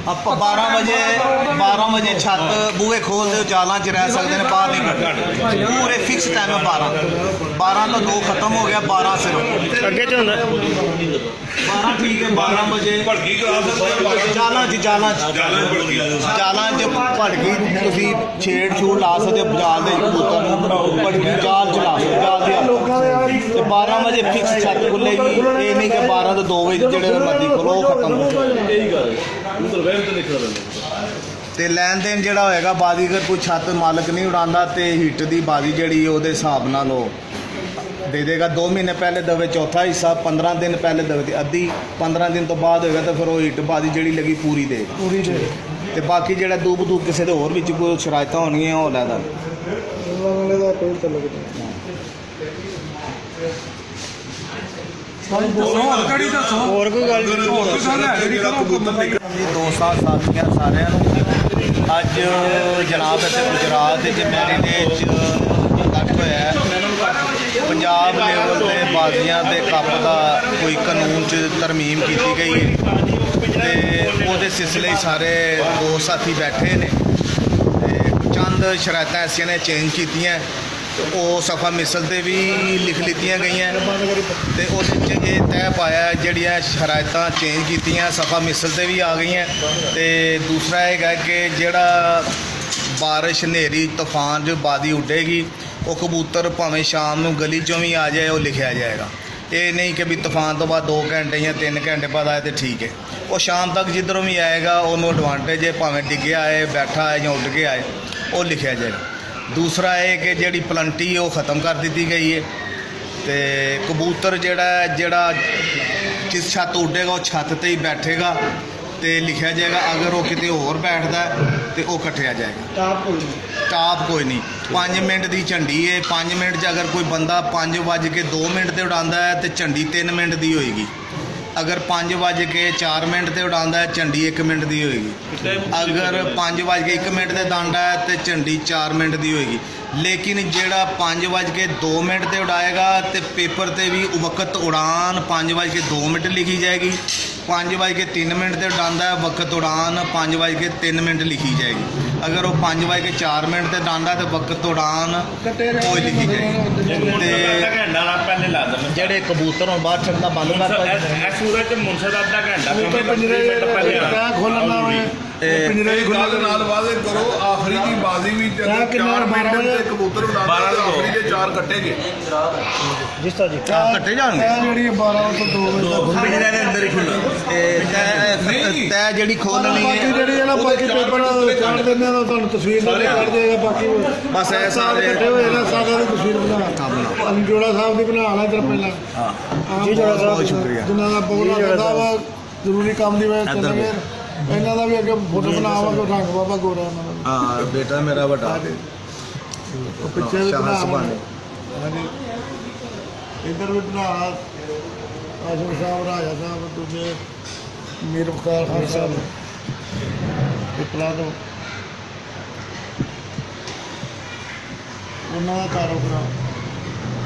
ਆਪਾਂ 12 ਵਜੇ ਛੱਤ ਬੂਹੇ ਖੋਲਦੇ ਉਜਾਲਾਂ 'ਚ ਰਹਿ ਸਕਦੇ ਨੇ, ਬਾਹਰ ਨਹੀਂ ਕੱਢਦੇ। ਪੂਰੇ ਫਿਕਸ ਟਾਈਮ ਹੈ 12 ਤੋਂ 2 ਖਤਮ ਹੋ ਗਿਆ, 12 ਸਿਰਫ ਅੱਗੇ ਚ ਹੁੰਦਾ 12 ਠੀਕ ਹੈ। 12 ਵਜੇ ਜਾਲਾਂ 'ਚ ਭੜਕੀ ਤੁਸੀਂ ਛੇੜ ਛੂੜ ਲਾ ਸਕਦੇ ਹੋ, ਜਾਲ ਦੇ ਕਬੂਤਰ ਨੂੰ ਭੜਕੀ ਜਾਲ ਚਲਾ ਸਕਦੇ, ਜਾਲ ਦੀ ਤੇ 12 ਵਜੇ ਫਿਕਸ ਛੱਤ ਖੁੱਲੇਗੀ। ਇਹ ਨਹੀਂ ਕਿ 12 ਤੋਂ 2 ਵਜੇ ਜਿਹੜੇ ਮਰਜ਼ੀ ਖੋਲੋ ਖਤਮ ਹੋ ਜਾਏਗਾ। ਤੇ ਲੈਣ ਦੇਣ ਜਿਹੜਾ ਹੋਏਗਾ ਬਾਜ਼ੀਗਰ ਕੋਈ ਛੱਤ ਮਾਲਕ ਨਹੀਂ ਉਡਾਉਂਦਾ ਤੇ ਹਿੱਟ ਦੀ ਬਾਜ਼ੀ ਜਿਹੜੀ ਉਹਦੇ ਹਿਸਾਬ ਨਾਲ ਉਹ ਦੇ ਦੇਗਾ। 2 ਮਹੀਨੇ ਪਹਿਲੇ ਦਵੇ ਚੌਥਾ ਹਿੱਸਾ, 15 ਦਿਨ ਪਹਿਲੇ ਦਵੇ ਤੇ ਅੱਧੀ, 15 ਦਿਨ ਤੋਂ ਬਾਅਦ ਹੋਏਗਾ ਤਾਂ ਫਿਰ ਉਹ ਹਿੱਟ ਬਾਜ਼ੀ ਜਿਹੜੀ ਲੱਗੀ ਪੂਰੀ ਦੇ ਤੇ ਬਾਕੀ ਜਿਹੜਾ ਦੂਬ ਕਿਸੇ ਦੇ ਹੋਰ ਵਿੱਚ ਕੋਈ ਸ਼ਰਾਇਤਾਂ ਹੋਣਗੀਆਂ ਉਹ ਲੈ ਦਾ ਹੋਰ ਕੋਈ ਗੱਲ ਜੀ। 2 ਸਾਲ ਸਾਥੀਆਂ ਸਾਰਿਆਂ ਨੂੰ ਅੱਜ ਜਨਾਬ ਇੱਥੇ ਗੁਜਰਾਤ ਦੇ ਮੈਰੀਨੇਟ 'ਚ ਇਕੱਠ ਹੋਇਆ। ਪੰਜਾਬ ਲੈਵਲ ਦੇ ਬਾਜ਼ੀਆਂ ਦੇ ਕੱਪ ਦਾ ਕੋਈ ਕਾਨੂੰਨ 'ਚ ਤਰਮੀਮ ਕੀਤੀ ਗਈ ਹੈ ਤੇ ਉਹਦੇ ਸਿਲਸਿਲੇ ਸਾਰੇ 2 ਸਾਥੀ ਬੈਠੇ ਨੇ ਤੇ ਚੰਦ ਸ਼ਰਾਇਤਾਂ ਐਸੀਆਂ ਨੇ ਚੇਂਜ ਕੀਤੀਆਂ, ਉਹ ਸਫਾ ਮਿਸਲ 'ਤੇ ਵੀ ਲਿਖ ਲਿੱਤੀਆਂ ਗਈਆਂ ਤੇ ਉਹਦੇ 'ਚ ਇਹ ਤੈਅ ਪਾਇਆ ਜਿਹੜੀਆਂ ਸ਼ਰਾਇਤਾਂ ਚੇਂਜ ਕੀਤੀਆਂ ਸਫਾ ਮਿਸਲ 'ਤੇ ਵੀ ਆ ਗਈਆਂ। ਤੇ ਦੂਸਰਾ ਇਹ ਹੈ ਕਿ ਜਿਹੜਾ ਬਾਰਿਸ਼ ਹਨੇਰੀ ਤੂਫਾਨ ਜੋ ਬਾਦੀ ਉੱਡੇਗੀ ਉਹ ਕਬੂਤਰ ਭਾਵੇਂ ਸ਼ਾਮ ਨੂੰ ਗਲੀ 'ਚੋਂ ਵੀ ਆ ਜਾਏ ਉਹ ਲਿਖਿਆ ਜਾਏਗਾ। ਇਹ ਨਹੀਂ ਕਿ ਵੀ ਤੂਫਾਨ ਤੋਂ ਬਾਅਦ 2 ਘੰਟੇ ਜਾਂ 3 ਘੰਟੇ ਬਾਅਦ ਆਏ ਤਾਂ ਠੀਕ ਹੈ, ਉਹ ਸ਼ਾਮ ਤੱਕ ਜਿੱਧਰੋਂ ਵੀ ਆਏਗਾ ਉਹਨੂੰ ਐਡਵਾਂਟੇਜ ਹੈ, ਭਾਵੇਂ ਡਿੱਗਿਆ ਆਏ, ਬੈਠਾ ਆਏ ਜਾਂ ਉੱਡ ਕੇ ਆਏ, ਉਹ ਲਿਖਿਆ ਜਾਏਗਾ। ਦੂਸਰਾ ਇਹ ਕਿ ਜਿਹੜੀ ਪਲੰਟੀ ਉਹ ख़त्म ਕਰ ਦਿੱਤੀ ਗਈ ਹੈ ਤੇ ਕਬੂਤਰ ਜਿਹੜਾ ਜਿਸ ਛੱਤ ਉੱਡੇਗਾ ਉਹ ਛੱਤ 'ਤੇ ਹੀ ਬੈਠੇਗਾ ਤੇ ਲਿਖਿਆ ਜਾਏਗਾ। ਅਗਰ ਉਹ ਕਿਤੇ ਹੋਰ ਬੈਠਦਾ ਤੇ ਉਹ ਕੱਟਿਆ ਜਾਏਗਾ। ਟਾਪ ਕੋਈ ਨਹੀਂ। 5 ਮਿੰਟ ਦੀ ਝੰਡੀ ਹੈ। 5 ਮਿੰਟ 'ਚ ਅਗਰ ਕੋਈ ਬੰਦਾ 5:02 ਤੇ ਉਡਾਉਂਦਾ ਹੈ ਤੇ ਝੰਡੀ 3 ਮਿੰਟ ਦੀ ਹੋਏਗੀ। ਅਗਰ 5:04 ਤੇ ਉਡਾਉਂਦਾ ਹੈ ਝੰਡੀ 1 ਮਿੰਟ ਦੀ ਹੋਏਗੀ। ਅਗਰ 5:01 ਤੇ ਦਾਂਡਾ ਹੈ ਤੇ ਝੰਡੀ 4 ਮਿੰਟ ਦੀ ਹੋਏਗੀ। ਲੇਕਿਨ ਜਿਹੜਾ 5:02 ਤੇ ਉਡਾਏਗਾ ਤੇ ਪੇਪਰ ਤੇ ਵੀ ਵਕਤ ਉਡਾਨ 5:02 ਲਿਖੀ ਜਾਏਗੀ। 5:03 ਤੇ ਉਡਾਉਂਦਾ ਹੈ ਵਕਤ ਉਡਾਨ 5:03 ਲਿਖੀ ਜਾਏਗੀ। ਅਗਰ ਉਹ 5:04 ਤੇ ਉਡਾਉਂਦਾ ਤੇ ਵਕਤ ਉਡਾਨ ਕੋਈ ਲਿਖੀ ਜਾਏਗੀ। ਤੇ ਜਿਹੜੇ ਕਬੂਤਰ ਹੁਣ ਬਾਹਰ ਛੱਡਣਾ ਬੰਦ ਕਰਤਾ ਸੂਰਜ ਮੁਨਸਦ ਅੱਧਾ ਘੰਟਾ ਖੋਲਣਾ ਨਾਲ ਵਾਅਦੇ ਕਰੋ ਆਖਰੀ ਦੀ ਬਾਜ਼ੀ ਵੀ 4 ਮਿੰਟ ਦੇ ਕਬੂਤਰ ਉਡਾਉਂਦੇ ਆਖਰੀ ਦੇ 4 ਕੱਟੇਗੇ ਜਿਸ ਤਰ੍ਹਾਂ ਜੀ ਕੱਟੇ ਜਾਣਗੇ। ਜਿਹੜੀ 12 ਤੋਂ 2 ਵਜੇ ਤੱਕ ਪਿੰਜਰੇ ਦੇ ਅੰਦਰ ਹੀ ਖੁੱਲ੍ਹਾ ਤੈ ਜਿਹੜੀ ਖੋਲਣੀ ਹੈ ਜਿਹੜੀ ਹੈ ਨਾ ਬਾਕੀ ਪੇਪਰ ਕੱਢ ਦਿੰਦੇ ਆ ਤੁਹਾਨੂੰ ਤਸਵੀਰ ਨਾਲ ਕੱਢ ਦੇਗਾ। ਬਾਕੀ ਬਸ ਇਹ ਸਾਰੇ ਕੱਢੇ ਹੋਏ ਨੇ ਸਾਰਿਆਂ ਦੀ ਤਸਵੀਰ ਬਣਾ ਜੋੜਾ ਸਾਹਿਬ ਦੀ ਬਣਾ ਲਾ ਇਧਰ ਪਹਿਲਾਂ। ਹਾਂ ਜੀ ਜੋੜਾ ਸਾਹਿਬ ਬਹੁਤ ਸ਼ੁਕਰੀਆ। ਜਿਨ੍ਹਾਂ ਦਾ ਬੋਲਾ ਕਰਦਾ ਵਾ ਜ਼ਰੂਰੀ ਕੰਮ ਦੀ ਵਜ੍ਹਾ ਚੱਲਣਗੇ। ਇਹਨਾਂ ਦਾ ਵੀ ਅੱਗੇ ਫੋਟੋ ਬਣਾਵਾਂਗੇ ਰੰਗ ਬਾਬਾ ਗੋਰਾ ਉਹਨਾਂ ਦਾ। ਹਾਂ ਬੇਟਾ ਮੇਰਾ ਵੱਡਾ ਉਹ ਪਿੱਛੇ ਵੀ ਬਣਾ ਹਾਂਜੀ ਇੱਧਰ ਵੀ ਬਣਾ ਆਸ਼ਰ ਸਾਹਿਬ ਰਾਜਾ ਸਾਹਿਬ ਦੂਜੇ ਮੀਰ ਮੁਖਤਾਰ ਖਾਨ ਸਾਹਿਬ ਪਿਪਲਾ ਤੋਂ ਉਹਨਾਂ ਦਾ ਕਾਰੋਬਾਰ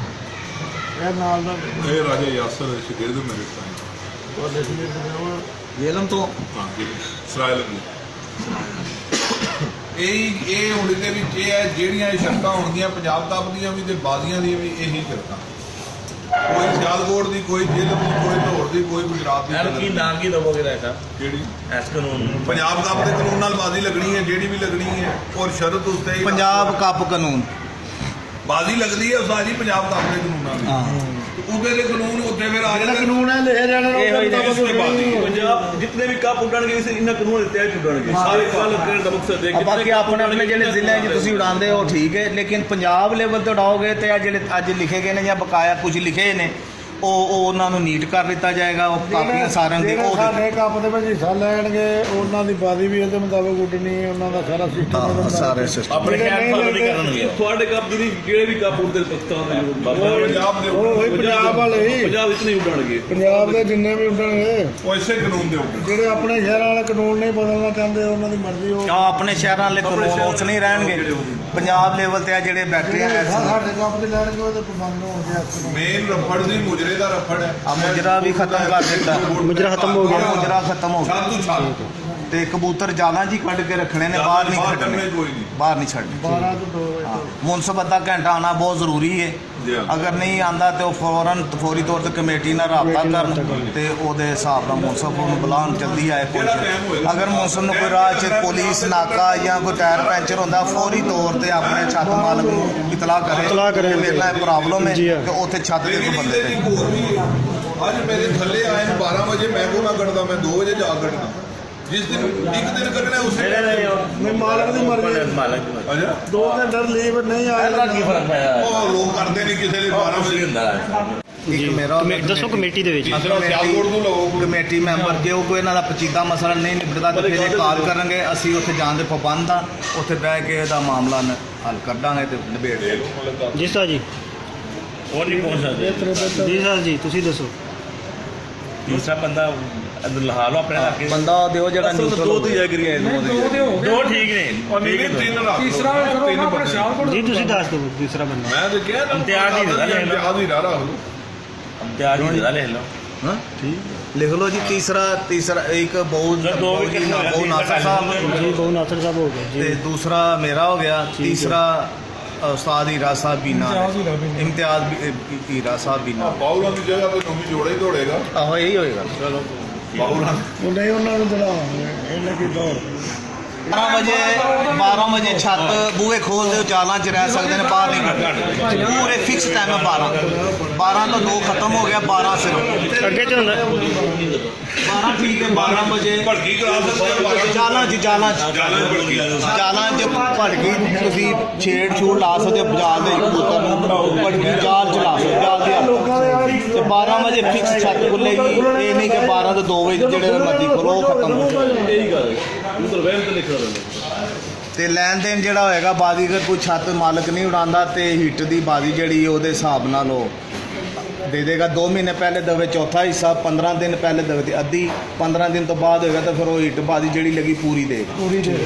ਇਹ ਨਾਲ ਦਾ ਇਹ ਰਾਜਾ ਯਾਸਰ ਸ਼ਗਿਰਦ ਮੇਰੇ ਤੁਹਾਡੇ ਸੀ ਯੇਲਮ ਤੋਂ ਇਸਰਾਇਲ ਨੇ ਇਹ ਹੁਣ ਦੇ ਵਿੱਚ ਇਹ ਹੈ ਜਿਹੜੀਆਂ ਸ਼ਰਤਾਂ ਹੋਣਗੀਆਂ ਪੰਜਾਬ ਕੱਪ ਦੀਆਂ ਵੀ ਤੇ ਬਾਜ਼ੀਆਂ ਦੀਆਂ ਵੀ ਇਹੀ ਸ਼ਰਤਾਂ। ਕੋਈ ਸਿਆਲਕੋਟ ਦੀ, ਕੋਈ ਜ਼ਿਲ੍ਹੇ ਦੀ, ਕੋਈ ਲਾਹੌਰ ਦੀ, ਕੋਈ ਗੁਜਰਾਤ ਦੀ। ਕੀ ਨਾਮ ਕੀ ਦਵੋਗੇ ਇਹਦਾ ਕਿਹੜੀ ਇਸ ਕਾਨੂੰਨ ਪੰਜਾਬ ਕੱਪ ਦੇ ਕਾਨੂੰਨ ਨਾਲ ਬਾਜ਼ੀ ਲੱਗਣੀ ਹੈ, ਜਿਹੜੀ ਵੀ ਲੱਗਣੀ ਹੈ ਔਰ ਸ਼ਰਤ ਉਸ ਤੇ ਪੰਜਾਬ ਕੱਪ ਕਾਨੂੰਨ ਬਾਜ਼ੀ ਲੱਗਦੀ ਹੈ ਸਾਰੀ ਪੰਜਾਬ ਕੱਪ ਦੇ ਕਾਨੂੰਨਾਂ ਨਾਲ। ਉਹਦੇ ਦੇ ਕਾਨੂੰਨ ਉੱਤੇ ਫਿਰ ਆ ਜਿਹੜਾ ਜਾਂਦਾ ਕਾਨੂੰਨ ਹੈ ਲਿਖਿਆ ਜਾਣਾ ਪੰਜਾਬ ਜਿੰਨੇ ਵੀ ਕੱਪ ਉੱਡਣਗੇ ਇਹਨਾਂ ਕਾਨੂੰਨ ਦੇ ਤਹਿਤ ਉੱਡਣਗੇ ਸਾਰੇ ਕੱਲ ਕਰਨ ਦਾ ਮਕਸਦ ਹੈ ਕਿ ਬਾਕੀ ਆਪਣੇ ਆਪਣੇ ਜਿਹੜੇ ਜ਼ਿਲ੍ਹੇ 'ਚ ਤੁਸੀਂ ਉਡਾਉਂਦੇ ਹੋ ਠੀਕ ਹੈ, ਲੇਕਿਨ ਪੰਜਾਬ ਲੈਵਲ ਤੇ ਉਡਾਓਗੇ ਤੇ ਇਹ ਜਿਹੜੇ ਅੱਜ ਲਿਖੇ ਗਏ ਨੇ ਜਾਂ ਬਕਾਇਆ ਕੁਝ ਲਿਖੇ ਨੇ ਉਹ ਉਹਨਾਂ ਨੂੰ ਨੀਟ ਕਰ ਦਿੱਤਾ ਜਾਏਗਾ। ਉਹ ਕਾਪੀਆਂ ਸਾਰਿਆਂ ਦੀ ਉਹ ਸਾਡੇ ਕੱਪ ਦੇ ਵਿੱਚ ਹਿੱਸਾ ਲੈਣਗੇ ਉਹਨਾਂ ਦੀ ਬਾਜ਼ੀ ਵੀ ਇਹਦੇ ਮੁਤਾਬਕ ਉੱਡਣੀ, ਉਹਨਾਂ ਦਾ ਸਾਰਾ ਸਿਸਟਮ ਸਾਰੇ ਸਿਸਟਮ ਆਪਣੇ ਖਿਆਲ ਫਾਲੋ ਨਹੀਂ ਕਰਨਗੇ। ਤੁਹਾਡੇ ਕੱਪ ਦੀ ਜਿਹੜੇ ਵੀ ਕੱਪ ਉੱਡਦੇ ਪਾਕਿਸਤਾਨ ਦੇ ਪੰਜਾਬ ਦੇ ਉਹ ਪੰਜਾਬ ਵਾਲੇ ਹੀ ਪੰਜਾਬ ਵਿੱਚ ਨਹੀਂ ਉੱਡਣਗੇ। ਪੰਜਾਬ ਦੇ ਜਿੰਨੇ ਵੀ ਉੱਡਣਗੇ ਉਹ ਇਸੇ ਕਾਨੂੰਨ ਦੇ ਉੱਤੇ ਜਿਹੜੇ ਆਪਣੇ ਸ਼ਹਿਰਾਂ ਵਾਲੇ ਕਾਨੂੰਨ ਨਹੀਂ ਬਦਲਣਾ ਚਾਹੁੰਦੇ ਉਹਨਾਂ ਦੀ ਮਰਜ਼ੀ ਉਹ ਆਪਣੇ ਸ਼ਹਿਰਾਂ ਵਾਲੇ ਕਾਨੂੰਨ ਉਸ ਨਹੀਂ ਰਹਿਣਗੇ। ਪੰਜਾਬ ਲੈਵਲ ਤੇ ਆ ਜਿਹੜੇ ਬੈਠੇ ਆ ਸਾਡੇ ਕੱਪ ਦੇ ਲੈਣਗੇ ਉਹਦੇ ਪਾਬੰਦ ਹੋ ਗਿਆ। ਮੇਨ ਰਫੜ ਦੀ ਮੁਜਰੇ ਸਿਰੇ ਦਾ ਰਫੜ ਹੈ। ਆ ਮੁਜਰਾ ਵੀ ਖਤਮ ਕਰ ਦਿੱਤਾ। ਮੁਜਰਾ ਖਤਮ ਹੋ ਗਿਆ। ਮੁਜਰਾ ਖਤਮ ਹੋ ਗਿਆ। ਛੱਤ ਤੋਂ ਛੱਤ ਤੇ ਕਬੂਤਰ ਜਾਲਾਂ ਜੀ ਕੱਢ ਕੇ ਰੱਖਣੇ ਨੇ, ਬਾਹਰ ਨਹੀਂ ਬਾਹਰ ਕੱਢਣੇ, ਕੱਢਣੇ ਕੋਈ ਨਹੀਂ। ਬਾਹਰ ਨਹੀਂ ਛੱਡਣੇ। 12 ਤੋਂ 2 ਵਜੇ ਹਾਂ, ਮੁਨਸਬ ਅੱਧਾ ਘੰਟਾ ਆਉਣਾ ਬਹੁਤ ਜ਼ਰੂਰੀ ਹੈ। ਜੀ ਹਾਂ। ਅਗਰ ਨਹੀਂ ਆਂਦਾ ਤੇ ਉਹ ਫੌਰੀ ਤੌਰ ਤੇ ਕਮੇਟੀ ਨਾਲ ਰਾਬਤਾ ਕਰਨ ਤੇ ਉਹਦੇ ਹਿਸਾਬ ਨਾਲ ਮੁਨਸਬ ਨੂੰ ਬੁਲਾਉਣ ਜਲਦੀ ਆਏ ਕਿਹੜਾ time ਪੁਲਿਸ। ਹੋਏਗਾ? ਅਗਰ ਮੁਨਸਬ ਨੂੰ ਕੋਈ ਰਾਹ 'ਚ ਪੁਲਿਸ ਨਾਕਾ ਜਾਂ ਕੋਈ ਟਾਇਰ ਪੈਂਚਰ ਹੁੰਦਾ, ਫੌਰੀ ਤੌਰ ਤੇ ਆਪਣੇ ਛੱਤ ਮਾਲਕ ਨੂੰ ਇਤਲਾਹ ਇਤਲਾਹ ਕਰੇ ਕਰੇ। ਕਿ ਮੇਰੇ ਨਾਲ ਇਹ ਪ੍ਰੋਬਲਮ ਹੈ ਜੀ ਹਾਂ। ਕਿ ਉੱਥੇ ਛੱਤ ਦੇ ਲੇਕਿਨ ਕੋਈ ਬੰਦੇ ਇਹਦੇ ਨੇ। ਇੱਕ ਹੋਰ ਵੀ ਹੈ। ਅੱਜ ਮੇਰੇ ਥੱਲੇ ਆਏ ਨੂੰ 12 ਵਜੇ ਮੈਂ ਕੋ ਨਾ ਕੱਢਦਾ, ਮੈਂ 2 ਵਜੇ ਜਾ ਕੱਢਦਾ। ਜਿਸ ਦਿਨ ਇੱਕ ਦਿਨ ਕੱਢਣਾ ਉਸੇ ਨਹੀਂ ਮਾਲਕ ਦੀ ਮਰਜ਼ੀ। ਅੱਛਾ 2 ਘੰਟੇ ਲੀਵ ਨਹੀਂ ਆਇਆ ਕੀ ਫਰਕ ਪਿਆ ਉਹ ਲੋਕ ਕਰਦੇ ਨਹੀਂ ਕਿਸੇ ਲਈ 12 ਵਜੇ ਇੱਕ ਮੇਰਾ ਦੱਸੋ ਕਮੇਟੀ ਦੇ ਵਿੱਚ ਸਿਆਲਕੋਟ ਨੂੰ ਲਵੋ। ਕਮੇਟੀ ਮੈਂਬਰ ਜੇ ਉਹ ਕੋਈ ਇਹਨਾਂ ਦਾ ਪਚੀਦਾ ਮਸਲਾ ਨਹੀਂ ਨਿਬੜਦਾ ਤਾਂ ਫਿਰ ਇਹ ਕਾਲ ਕਰਨਗੇ, ਅਸੀਂ ਉੱਥੇ ਜਾਣ ਦੇ ਪਾਬੰਦ ਆ, ਉੱਥੇ ਬਹਿ ਕੇ ਇਹਦਾ ਮਾਮਲਾ ਹੱਲ ਕੱਢਾਂਗੇ ਤੇ ਨਿਬੇੜ ਦਿਆਂਗੇ। ਜੀ ਸਰ ਜੀ। ਉਹ ਨਹੀਂ ਪਹੁੰਚ ਸਕਦੇ। ਜੀ ਸਰ ਜੀ ਤੁਸੀਂ ਦੱਸੋ। ਤੀਸਰਾ ਬੰਦਾ ਲਹਾ ਲਓ ਆਪਣੇ ਇਲਾਕੇ ਚ। ਬੰਦਾ ਦਿਓ ਜਿਹੜਾ ਨਿਊਟਰਲ ਦੋ ਤੇ ਜਾ ਕਰੀਏ ਦੋ ਠੀਕ ਨੇ ਠੀਕ ਹੈ, ਤਿੰਨ ਰੱਖ ਲਓ। ਤਿੰਨ ਬੰਦੇ। ਜੀ ਤੁਸੀਂ ਦੱਸ ਦਿਓ ਦੂਸਰਾ ਬੰਦਾ। ਮੈਂ ਤੇ ਕਿਹਾ ਨਾ ਇਮਤਿਹਾਨ ਹੀ ਦੇਦਾ ਲੈ ਲਓ। ਇਮਤਿਹਾਨ ਹੀ ਨਾ ਰੱਖ ਲਓ। ਤਿਆਰ ਹੀ ਲੈ ਲਓ। ਹਾਂ ਠੀਕ ਲਿਖ ਲਓ ਜੀ। ਤੀਸਰਾ ਇੱਕ ਬਹੁ ਨਾਸਰ ਸਾਹਿਬ ਜੀ ਬਹੁ ਨਾਸਰ ਸਾਹਿਬ ਹੋ ਗਏ ਤੇ ਜੀ। ਦੂਸਰਾ ਮੇਰਾ ਹੋ ਗਿਆ। ਤੀਸਰਾ ਉਸਤਾਦ ਹੀਰਾ ਸਾਹਿਬ ਬੀਨਾ, ਇਮਤਿਆਜ਼ ਹੀਰਾ ਸਾਹਿਬ ਬੀਨਾ। ਬਾਉਲਾਂ ਦੀ ਜਗ੍ਹਾ ਤੇ ਨਵੀਂ ਜੋੜਾ ਹੀ ਦੌੜੇਗਾ। ਆਹੋ ਇਹੀ ਹੋਏਗਾ। ਚਲੋ ਬਾਉਲਾਂ ਉਹ ਨਹੀਂ ਉਹਨਾਂ ਨੂੰ ਦਿਲਾਵਾਂਗੇ ਇਹਨਾਂ ਕੀ ਦੌੜ। 12 ਵਜੇ ਛੱਤ ਬੂਹੇ ਖੋਲਦੇ ਹੋ, ਚਾਲਾਂ 'ਚ ਰਹਿ ਸਕਦੇ ਨੇ, ਬਾਹਰ ਨਹੀਂ ਕੱਢਦੇ। ਪੂਰੇ ਫਿਕਸ ਟਾਈਮ ਹੈ 12 ਤੋਂ 2 ਖਤਮ ਹੋ ਗਿਆ। 12 ਸਿਰਫ ਅੱਗੇ ਚ ਹੁੰਦਾ 12 ਠੀਕ ਹੈ। 12 ਵਜੇ ਭੜਕੀ ਕਰਾ ਸਕਦੇ ਆ। ਜਾਲਾਂ 'ਚ ਜਾਲਾਂ ਭੜਕੀ। ਜਾਲਾਂ 'ਚ ਭੜਕੀ ਤੁਸੀਂ ਛੇੜ ਲਾ ਸਕਦੇ ਹੋ, ਬਾਜ਼ਾਰ ਦੇ ਕਬੂਤਰ ਨੂੰ ਭੜਕੀ ਜਾਲ 'ਚ ਲਾ ਸਕਦੇ ਹੋ, ਜਾਲ ਦੀ ਹੱਥ। ਲੋਕਾਂ ਦੇ ਯਾਰ ਤੇ 12 ਵਜੇ ਫਿਕਸ ਛੱਤ ਖੁੱਲੇਗੀ। ਇਹ ਨਹੀਂ ਕਿ 12 ਤੋਂ 2 ਵਜੇ ਜਿਹੜੇ ਮਰਜ਼ੀ ਖੋਲੋ, ਉਹ ਖਤਮ ਹੋ ਜਾਏ। ਇਹੀ ਗੱਲ ਹੈ। ਮਤਲਬ ਵਹਿਮ ਤੇ ਲਿਖਦਾ ਰਹਿੰਦਾ। ਤੇ ਲੈਣ ਦੇਣ ਜਿਹੜਾ ਹੋਏਗਾ, ਬਾਜ਼ੀਗਰ ਕੋਈ ਛੱਤ ਮਾਲਕ ਨਹੀਂ ਉਡਾਉਂਦਾ ਤੇ ਹਿੱਟ ਦੀ ਬਾਜ਼ੀ ਜਿਹੜੀ ਉਹਦੇ ਹਿਸਾਬ ਨਾਲ ਉਹ ਦੇ ਦੇਗਾ। 2 ਮਹੀਨੇ ਪਹਿਲੇ ਦੇਵੇ ਚੌਥਾ ਹਿੱਸਾ, 15 ਦਿਨ ਪਹਿਲੇ ਦੇਵੇ ਤੇ ਅੱਧੀ, 15 ਦਿਨ ਤੋਂ ਬਾਅਦ ਹੋਏਗਾ ਤਾਂ ਫਿਰ ਉਹ ਹਿੱਟ ਬਾਜ਼ੀ ਜਿਹੜੀ ਲੱਗੀ ਪੂਰੀ ਦੇ। ਪੂਰੀ ਦੇ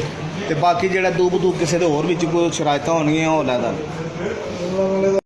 ਤੇ ਬਾਕੀ ਜਿਹੜਾ ਦੂਬ ਕਿਸੇ ਦੇ ਹੋਰ ਵਿੱਚ ਕੋਈ ਸ਼ਰਾਇਤਾਂ ਹੋਣਗੀਆਂ ਉਹ ਲੈਦਾ। ਉਹਨਾਂ ਵਾਲੇ